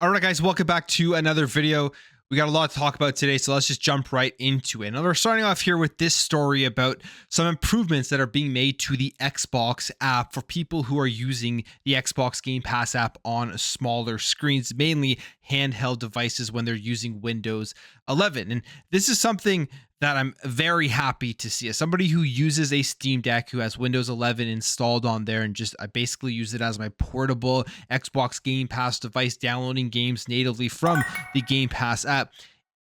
All right, guys, welcome back to another video. We got a lot to talk about today, so let's just jump right into it. And we're starting off here with this story about some improvements that are being made to the Xbox app for people who are using the Xbox Game Pass app on smaller screens, mainly handheld devices when they're using Windows 11. And this is something that I'm very happy to see. As somebody who uses a Steam Deck, who has Windows 11 installed on there, and I basically use it as my portable Xbox Game Pass device, downloading games natively from the Game Pass app.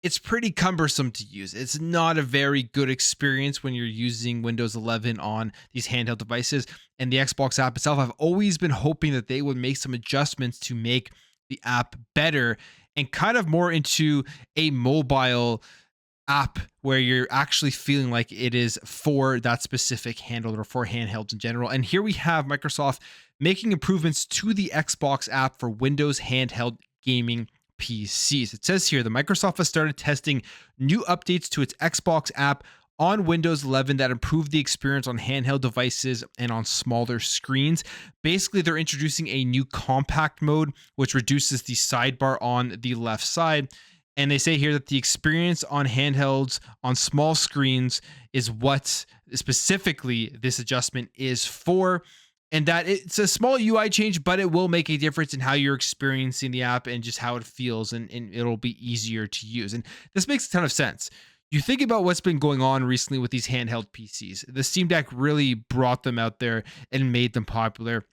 It's pretty cumbersome to use. It's not a very good experience when you're using Windows 11 on these handheld devices. And the Xbox app itself, I've always been hoping that they would make some adjustments to make the app better and kind of more into a mobile app where you're actually feeling like it is for that specific handle or for handhelds in general. And here we have Microsoft making improvements to the Xbox app for Windows handheld gaming PCs. It says here that Microsoft has started testing new updates to its Xbox app on Windows 11 that improve the experience on handheld devices and on smaller screens. Basically, they're introducing a new compact mode, which reduces the sidebar on the left side. And they say here that the experience on handhelds on small screens is what specifically this adjustment is for. And that it's a small UI change, but it will make a difference in how you're experiencing the app and just how it feels, and it'll be easier to use. And this makes a ton of sense. You think about what's been going on recently with these handheld PCs. The Steam Deck really brought them out there and made them popular.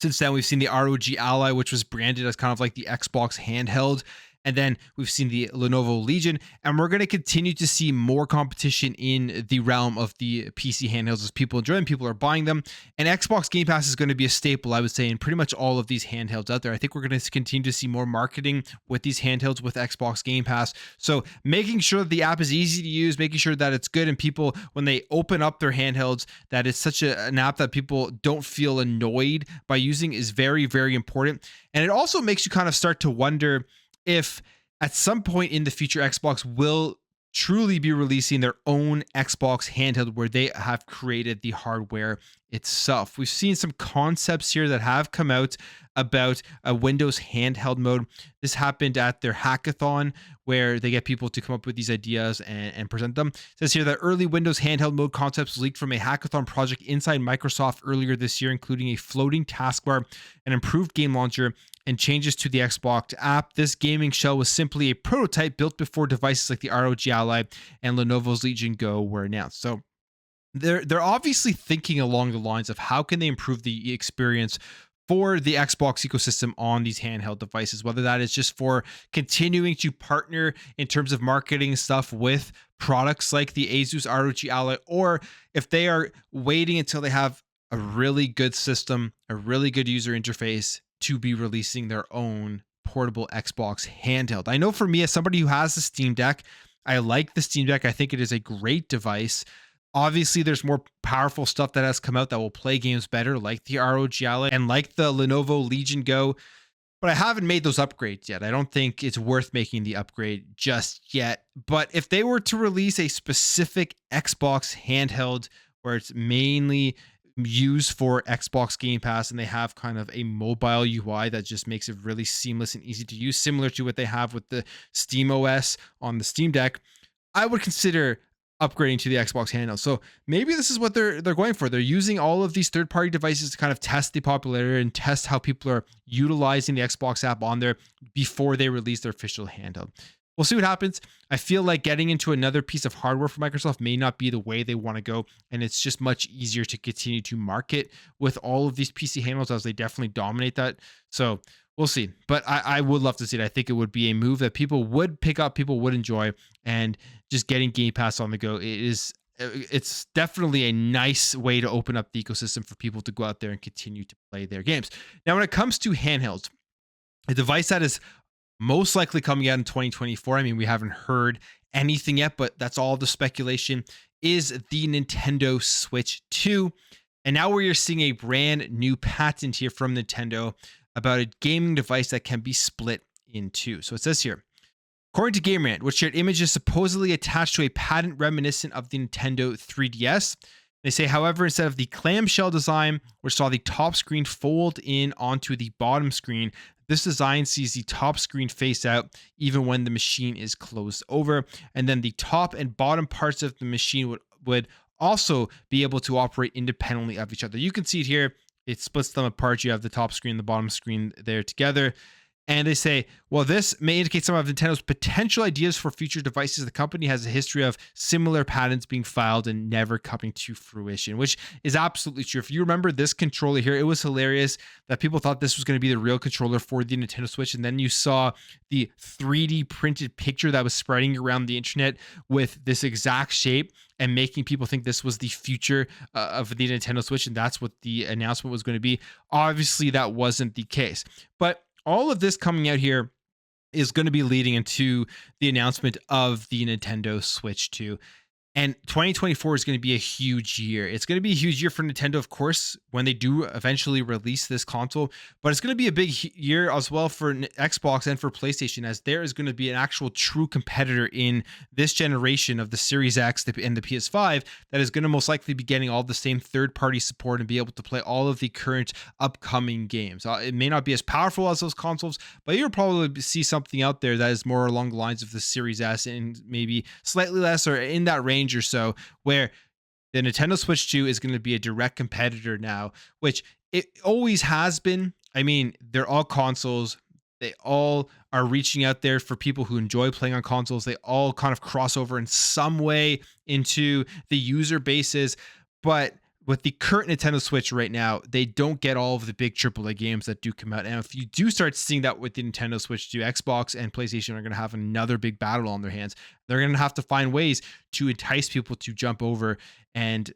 Since then, we've seen the ROG Ally, which was branded as kind of like the Xbox handheld. And then we've seen the Lenovo Legion, and we're going to continue to see more competition in the realm of the PC handhelds as people enjoy them, people are buying them. And Xbox Game Pass is going to be a staple, I would say, in pretty much all of these handhelds out there. I think we're going to continue to see more marketing with these handhelds with Xbox Game Pass. So making sure that the app is easy to use, making sure that it's good, and people, when they open up their handhelds, that it's such an app that people don't feel annoyed by using is very, very important. And it also makes you kind of start to wonder if at some point in the future Xbox will truly be releasing their own Xbox handheld where they have created the hardware itself. We've seen some concepts here that have come out about a Windows handheld mode. This happened at their hackathon where they get people to come up with these ideas and present them. It says here that early Windows handheld mode concepts leaked from a hackathon project inside Microsoft earlier this year, including a floating taskbar, an improved game launcher, and changes to the Xbox app. This gaming shell was simply a prototype built before devices like the ROG Ally and Lenovo's Legion Go were announced. So they're obviously thinking along the lines of how can they improve the experience for the Xbox ecosystem on these handheld devices, whether that is just for continuing to partner in terms of marketing stuff with products like the Asus ROG Ally, or if they are waiting until they have a really good system, a really good user interface to be releasing their own portable Xbox handheld. I know for me, as somebody who has the Steam Deck, I like the Steam Deck. I think it is a great device. Obviously, there's more powerful stuff that has come out that will play games better, like the ROG Ally and like the Lenovo Legion Go, but I haven't made those upgrades yet. I don't think it's worth making the upgrade just yet. But if they were to release a specific Xbox handheld where it's mainly used for Xbox Game Pass and they have kind of a mobile UI that just makes it really seamless and easy to use, similar to what they have with the Steam OS on the Steam Deck, I would consider upgrading to the Xbox handheld. So maybe this is what they're going for. They're using all of these third-party devices to kind of test the popularity and test how people are utilizing the Xbox app on there before they release their official handheld. We'll see what happens. I feel like getting into another piece of hardware for Microsoft may not be the way they want to go, and it's just much easier to continue to market with all of these PC handhelds as they definitely dominate that. So we'll see. But I would love to see it. I think it would be a move that people would pick up, people would enjoy, and just getting Game Pass on the go it's definitely a nice way to open up the ecosystem for people to go out there and continue to play their games. Now, when it comes to handhelds, a device that is most likely coming out in 2024. I mean, we haven't heard anything yet, but that's all the speculation, is the Nintendo Switch 2. And now we're seeing a brand new patent here from Nintendo about a gaming device that can be split in two. So it says here, according to Game Rant, which shared images supposedly attached to a patent reminiscent of the Nintendo 3DS, they say, however, instead of the clamshell design, which saw the top screen fold in onto the bottom screen, This design sees the top screen face out even when the machine is closed over, and then the top and bottom parts of the machine would also be able to operate independently of each other. You can see it here. It splits them apart. You have the top screen, the bottom screen there together. And they say, well, this may indicate some of Nintendo's potential ideas for future devices. The company has a history of similar patents being filed and never coming to fruition, which is absolutely true. If you remember this controller here, it was hilarious that people thought this was going to be the real controller for the Nintendo Switch. And then you saw the 3D printed picture that was spreading around the internet with this exact shape and making people think this was the future of the Nintendo Switch. And that's what the announcement was going to be. Obviously, that wasn't the case. But all of this coming out here is going to be leading into the announcement of the Nintendo Switch 2. And 2024 is going to be a huge year. It's going to be a huge year for Nintendo, of course, when they do eventually release this console. But it's going to be a big year as well for Xbox and for PlayStation, as there is going to be an actual true competitor in this generation of the Series X and the PS5 that is going to most likely be getting all the same third-party support and be able to play all of the current upcoming games. It may not be as powerful as those consoles, but you'll probably see something out there that is more along the lines of the Series S and maybe slightly less or in that range or so, where the Nintendo Switch 2 is going to be a direct competitor now, which it always has been. I mean, they're all consoles. They all are reaching out there for people who enjoy playing on consoles. They all kind of cross over in some way into the user bases. But with the current Nintendo Switch right now, they don't get all of the big AAA games that do come out. And if you do start seeing that with the Nintendo Switch 2, Xbox and PlayStation are going to have another big battle on their hands. They're going to have to find ways to entice people to jump over and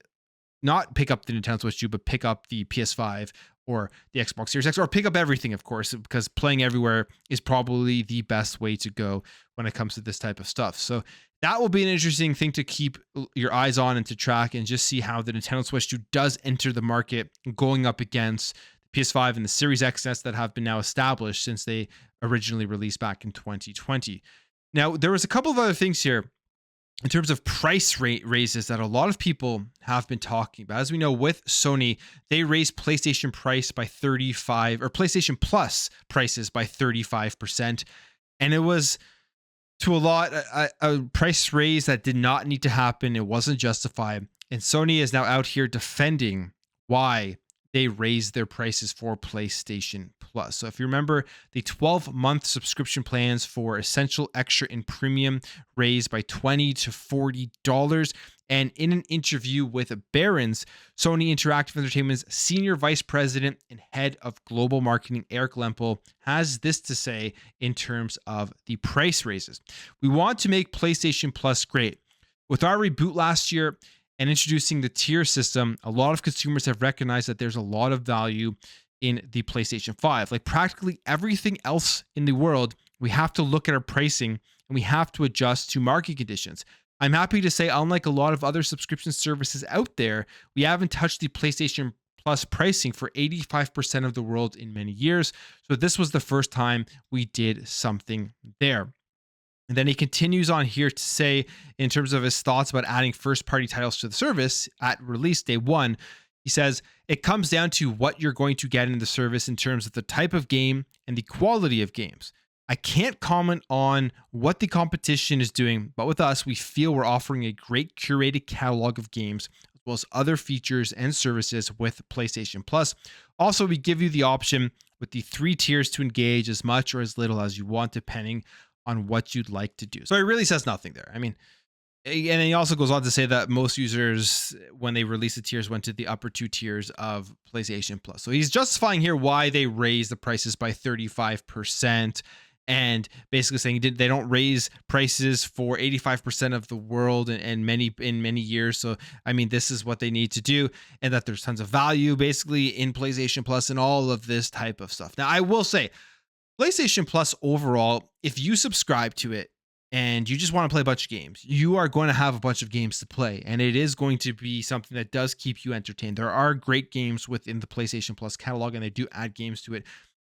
not pick up the Nintendo Switch 2, but pick up the PS5 or the Xbox Series X, or pick up everything, of course, because playing everywhere is probably the best way to go when it comes to this type of stuff. So that will be an interesting thing to keep your eyes on and to track, and just see how the Nintendo Switch 2 does enter the market, going up against the PS5 and the Series XS that have been now established since they originally released back in 2020. Now, there was a couple of other things here in terms of price rate raises that a lot of people have been talking about. As we know, with Sony, they raised PlayStation price by 35, or PlayStation Plus prices by 35%. And it was, to a lot, a price raise that did not need to happen. It wasn't justified. And Sony is now out here defending why they raised their prices for PlayStation Plus. So if you remember, the 12-month subscription plans for Essential, Extra, and Premium raised by $20 to $40. And in an interview with Barron's, Sony Interactive Entertainment's Senior Vice President and Head of Global Marketing, Eric Lempel, has this to say in terms of the price raises. We want to make PlayStation Plus great. With our reboot last year and introducing the tier system, a lot of consumers have recognized that there's a lot of value in the PlayStation 5. Like practically everything else in the world, we have to look at our pricing and we have to adjust to market conditions. I'm happy to say, unlike a lot of other subscription services out there, we haven't touched the PlayStation Plus pricing for 85% of the world in many years. So this was the first time we did something there. And then he continues on here to say, in terms of his thoughts about adding first-party titles to the service at release day one, he says, it comes down to what you're going to get in the service in terms of the type of game and the quality of games. I can't comment on what the competition is doing, but with us, we feel we're offering a great curated catalog of games, as well as other features and services with PlayStation Plus. Also, we give you the option with the 3 tiers to engage as much or as little as you want, depending on what you'd like to do. So he really says nothing there. I mean, and he also goes on to say that most users, when they release the tiers, went to the upper 2 tiers of PlayStation Plus. So he's justifying here why they raised the prices by 35%, and basically saying they don't raise prices for 85% of the world in many years. So I mean, this is what they need to do, and that there's tons of value basically in PlayStation Plus and all of this type of stuff. Now, I will say, PlayStation Plus overall, if you subscribe to it and you just want to play a bunch of games, you are going to have a bunch of games to play. And it is going to be something that does keep you entertained. There are great games within the PlayStation Plus catalog, and they do add games to it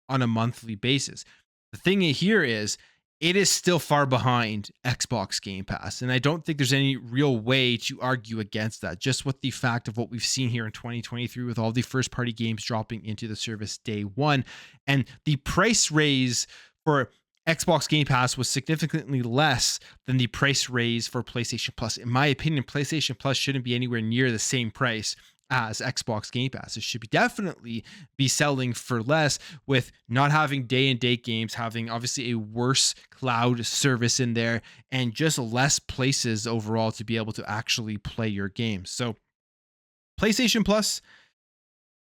on a monthly basis. The thing here is, it is still far behind Xbox Game Pass. And I don't think there's any real way to argue against that, just with the fact of what we've seen here in 2023 with all the first party games dropping into the service day one. And the price raise for Xbox Game Pass was significantly less than the price raise for PlayStation Plus. In my opinion, PlayStation Plus shouldn't be anywhere near the same price as Xbox Game Pass. It should be definitely be selling for less, with not having day and date games, having obviously a worse cloud service in there, and just less places overall to be able to actually play your games. So PlayStation Plus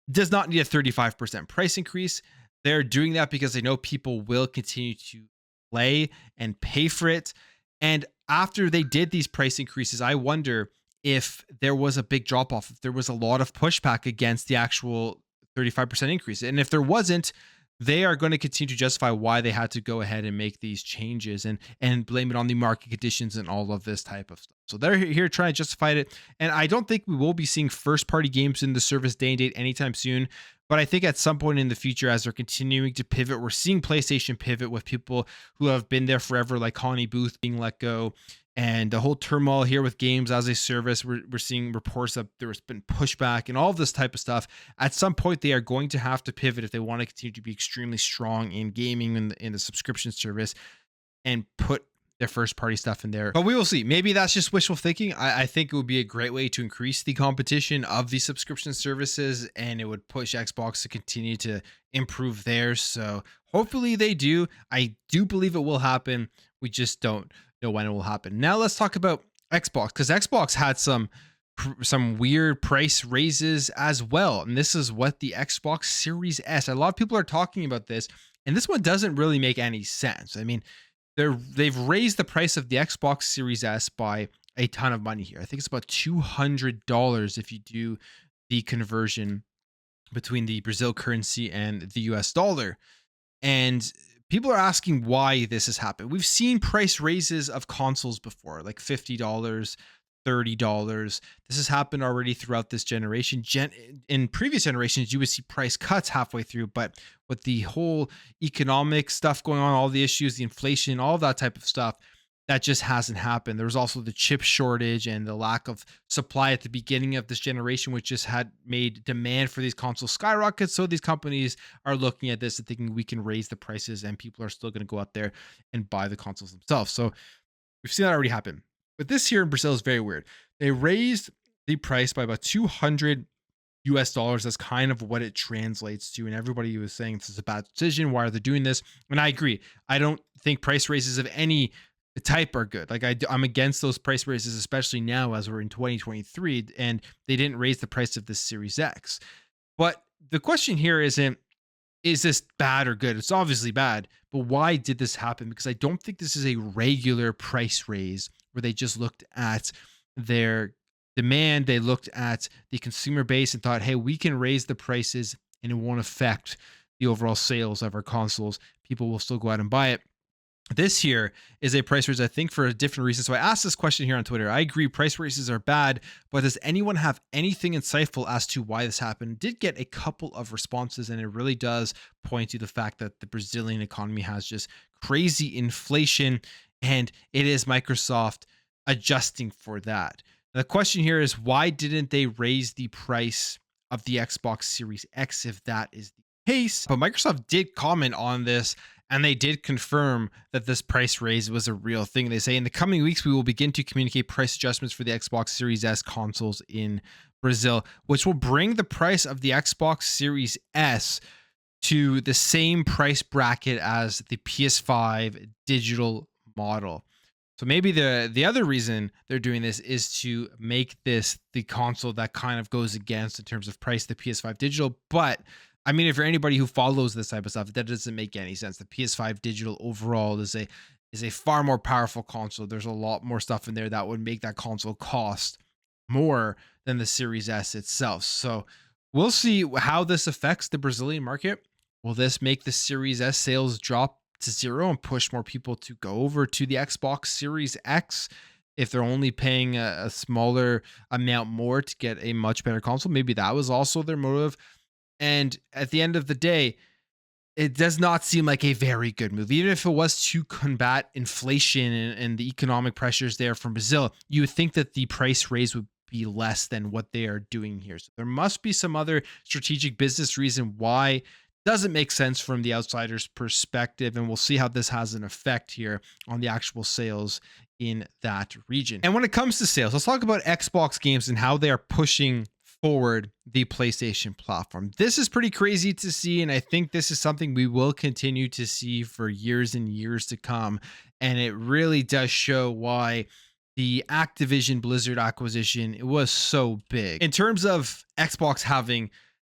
does not need a 35% price increase. They're doing that because they know people will continue to play and pay for it. And after they did these price increases, I wonder if there was a big drop off, if there was a lot of pushback against the actual 35% increase. And if there wasn't, they are going to continue to justify why they had to go ahead and make these changes and blame it on the market conditions and all of this type of stuff. So they're here trying to justify it. And I don't think we will be seeing first party games in the service day and date anytime soon. But I think at some point in the future, as they're continuing to pivot, we're seeing PlayStation pivot with people who have been there forever, like Connie Booth being let go, and the whole turmoil here with games as a service. We're seeing reports that there's been pushback and all of this type of stuff. At some point, they are going to have to pivot if they want to continue to be extremely strong in gaming in the subscription service and put their first party stuff in there. But we will see. Maybe that's just wishful thinking. I think it would be a great way to increase the competition of the subscription services, and it would push Xbox to continue to improve theirs. So hopefully they do. I do believe it will happen. We just don't know when it will happen. Now let's talk about Xbox, because Xbox had some weird price raises as well. And this is what the Xbox Series S, a lot of people are talking about this, and this one doesn't really make any sense. I mean, they've raised the price of the Xbox Series S by a ton of money here. I think it's about $200 if you do the conversion between the Brazil currency and the US dollar. And people are asking why this has happened. We've seen price raises of consoles before, like $50, $30. This has happened already throughout this generation. In previous generations, you would see price cuts halfway through, but with the whole economic stuff going on, all the issues, the inflation, all that type of stuff, that just hasn't happened. There was also the chip shortage and the lack of supply at the beginning of this generation, which just had made demand for these consoles skyrocket. So these companies are looking at this and thinking we can raise the prices and people are still going to go out there and buy the consoles themselves. So we've seen that already happen. But this here in Brazil is very weird. They raised the price by about $200. That's kind of what it translates to. And everybody was saying this is a bad decision. Why are they doing this? And I agree. I don't think price raises of any type are good. Like I'm against those price raises, especially now as we're in 2023 and they didn't raise the price of this Series X. But the question here isn't, is this bad or good? It's obviously bad, but why did this happen? Because I don't think this is a regular price raise where they just looked at their demand, they looked at the consumer base and thought, hey, we can raise the prices and it won't affect the overall sales of our consoles. People will still go out and buy it. This here is a price raise, I think, for a different reason. So I asked this question here on Twitter. I agree, price raises are bad, but does anyone have anything insightful as to why this happened? Did get a couple of responses, and it really does point to the fact that the Brazilian economy has just crazy inflation, and it is Microsoft adjusting for that. The question here is, why didn't they raise the price of the Xbox Series X if that is the case? But Microsoft did comment on this, and they did confirm that this price raise was a real thing. They say, in the coming weeks, we will begin to communicate price adjustments for the Xbox Series S consoles in Brazil, which will bring the price of the Xbox Series S to the same price bracket as the PS5 digital model. So maybe the other reason they're doing this is to make this the console that kind of goes against in terms of price the PS5 digital. But I mean, if you're anybody who follows this type of stuff, that doesn't make any sense. The PS5 digital overall is a far more powerful console. There's a lot more stuff in there that would make that console cost more than the Series S itself. So we'll see how this affects the Brazilian market. Will this make the Series S sales drop to zero and push more people to go over to the Xbox Series X if they're only paying a smaller amount more to get a much better console? Maybe that was also their motive. And at the end of the day, it does not seem like a very good move. Even if it was to combat inflation and the economic pressures there from Brazil, you would think that the price raise would be less than what they are doing here. So there must be some other strategic business reason why it doesn't make sense from the outsider's perspective. And we'll see how this has an effect here on the actual sales in that region. And when it comes to sales, let's talk about Xbox games and how they are pushing forward the PlayStation platform. This is pretty crazy to see, and I think this is something we will continue to see for years and years to come. And it really does show why the Activision Blizzard acquisition, it was so big in terms of Xbox having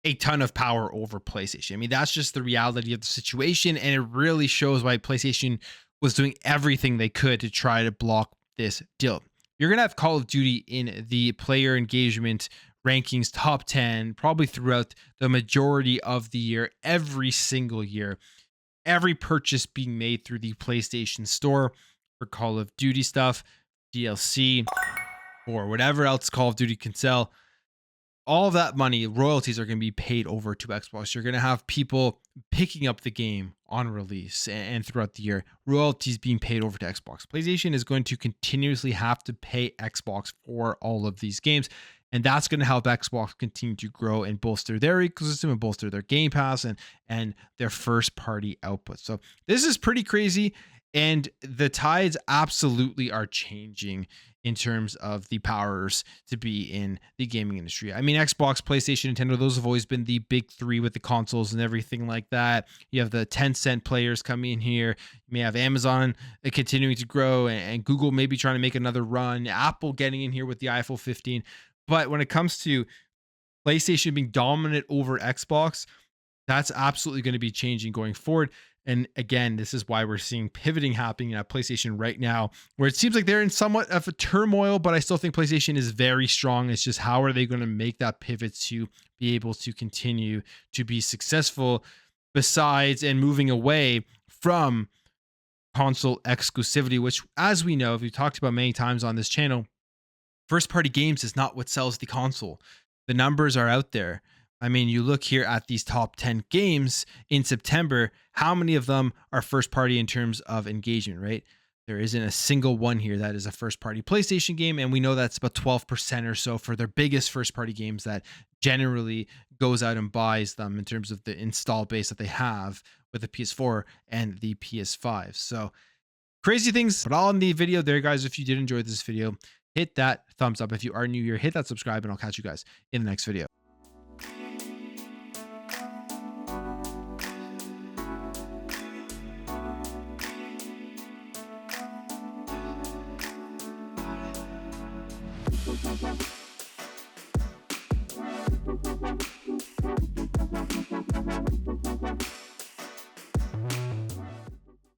a ton of power over PlayStation. I mean, that's just the reality of the situation, and it really shows why PlayStation was doing everything they could to try to block this deal. You're gonna have Call of Duty in the player engagement rankings top 10 probably throughout the majority of the year, every single year. Every purchase being made through the PlayStation Store for Call of Duty stuff, DLC, or whatever else Call of Duty can sell. All of that money, royalties, are going to be paid over to Xbox. You're going to have people picking up the game on release and throughout the year, royalties being paid over to Xbox. PlayStation is going to continuously have to pay Xbox for all of these games. And that's going to help Xbox continue to grow and bolster their ecosystem and bolster their Game Pass and their first party output. So this is pretty crazy. And the tides absolutely are changing in terms of the powers to be in the gaming industry. I mean, Xbox, PlayStation, Nintendo, those have always been the big three with the consoles and everything like that. You have the Tencent players coming in here. You may have Amazon continuing to grow and Google maybe trying to make another run. Apple getting in here with the iPhone 15. But when it comes to PlayStation being dominant over Xbox, that's absolutely going to be changing going forward. And again, this is why we're seeing pivoting happening at PlayStation right now, where it seems like they're in somewhat of a turmoil, but I still think PlayStation is very strong. It's just how are they going to make that pivot to be able to continue to be successful besides and moving away from console exclusivity, which, as we know, we've talked about many times on this channel, first party games is not what sells the console. The numbers are out there. I mean, you look here at these top 10 games in September, how many of them are first party in terms of engagement, right? There isn't a single one here that is a first party PlayStation game. And we know that's about 12% or so for their biggest first party games that generally goes out and buys them in terms of the install base that they have with the PS4 and the PS5. So crazy things, but all in the video there, guys. If you did enjoy this video, hit that thumbs up. If you are new here, hit that subscribe, and I'll catch you guys in the next video.